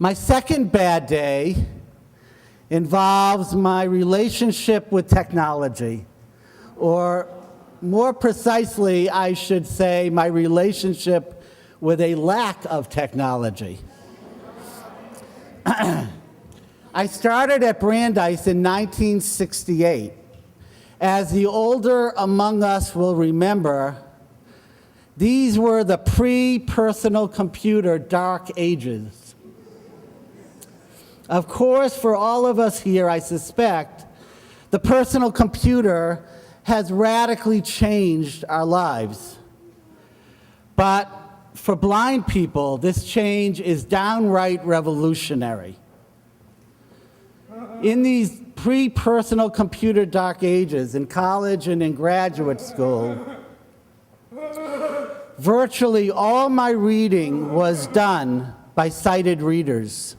My second bad day involves my relationship with technology, or more precisely, I should say, my relationship with a lack of technology. I started at Brandeis in 1968. As the older among us will remember, these were the pre-personal computer dark ages. Of course, for all of us here, I suspect, the personal computer has radically changed our lives. But for blind people, this change is downright revolutionary. In these pre-personal computer dark ages, in college and in graduate school, virtually all my reading was done by sighted readers.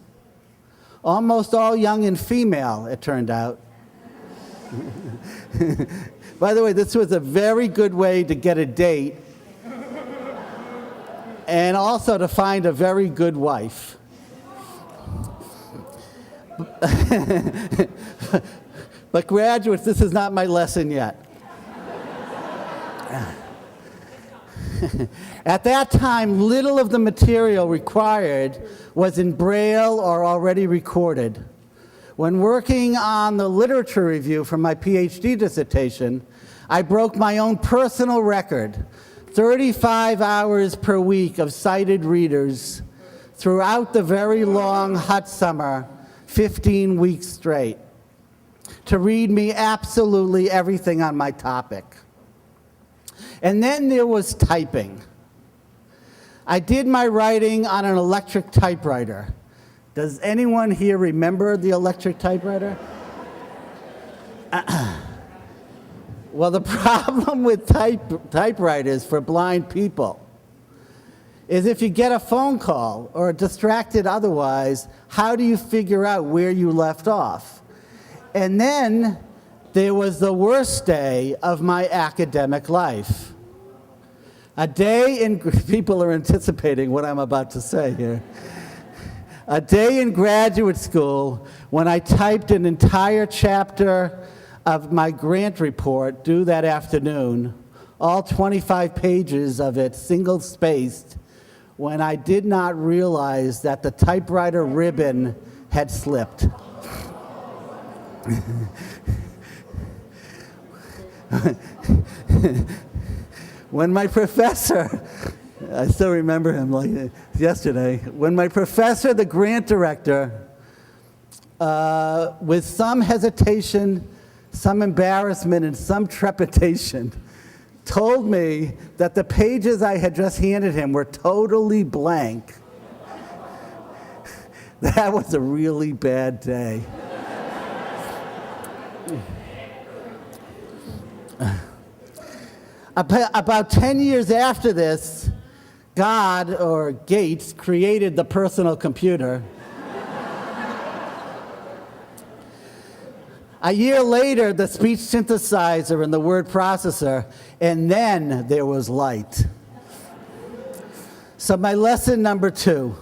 Almost all young and female, it turned out. By the way, this was a very good way to get a date and also to find a very good wife. But graduates, this is not my lesson yet. At that time, little of the material required was in Braille or already recorded. When working on the literature review for my PhD dissertation, I broke my own personal record, 35 hours per week of sighted readers throughout the very long hot summer, 15 weeks straight, to read me absolutely everything on my topic. And then there was typing. I did my writing on an electric typewriter. Does anyone here remember the electric typewriter? Well, the problem with typewriters for blind people is if you get a phone call or are distracted otherwise, how do you figure out where you left off? And then there was the worst day of my academic life. A day in, people are anticipating what I'm about to say here. A day in graduate school when I typed an entire chapter of my grant report due that afternoon, all 25 pages of it single-spaced, when I did not realize that the typewriter ribbon had slipped. When my professor, I still remember him like yesterday, when my professor, the grant director, with some hesitation, some embarrassment, and some trepidation, told me that the pages I had just handed him were totally blank. That was a really bad day. About 10 years after this, God, or Gates, created the personal computer. A year later, the speech synthesizer and the word processor, and then there was light. So my lesson number 2,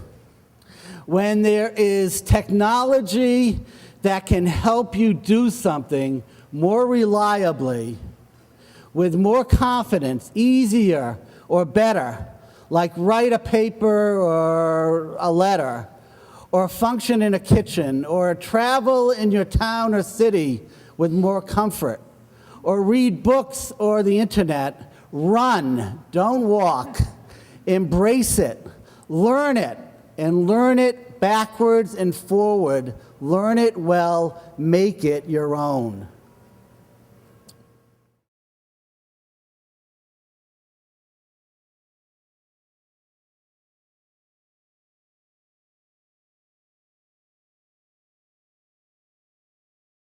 when there is technology that can help you do something more reliably, with more confidence, easier or better, like write a paper or a letter, or function in a kitchen, or travel in your town or city with more comfort, or read books or the internet, run, don't walk, embrace it, and learn it backwards and forward, learn it well, make it your own.